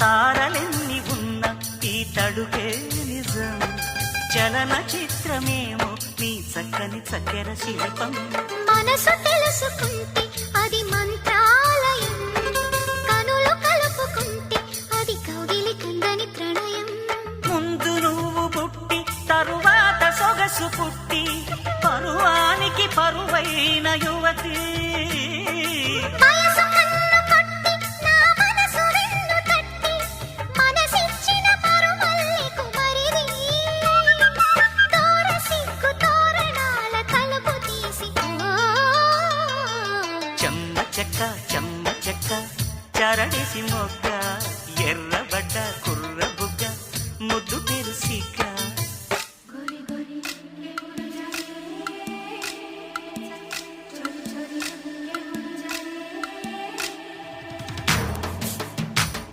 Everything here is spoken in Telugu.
తారలెన్ని ఉన్న ఈ తడుకే నిజం, చలన చిత్రమేమో నీ చక్కని చక్కెర శిల్పం. మనసు తెలుసుకుంటే అది మంత్రాలయం, కనులు కలుపుకుంటే అది కౌగిలి కందని ప్రణయం. ముందు నువ్వు పుట్టి తరువాత సొగసు పుట్టి పరువానికి పరువైన యువతి.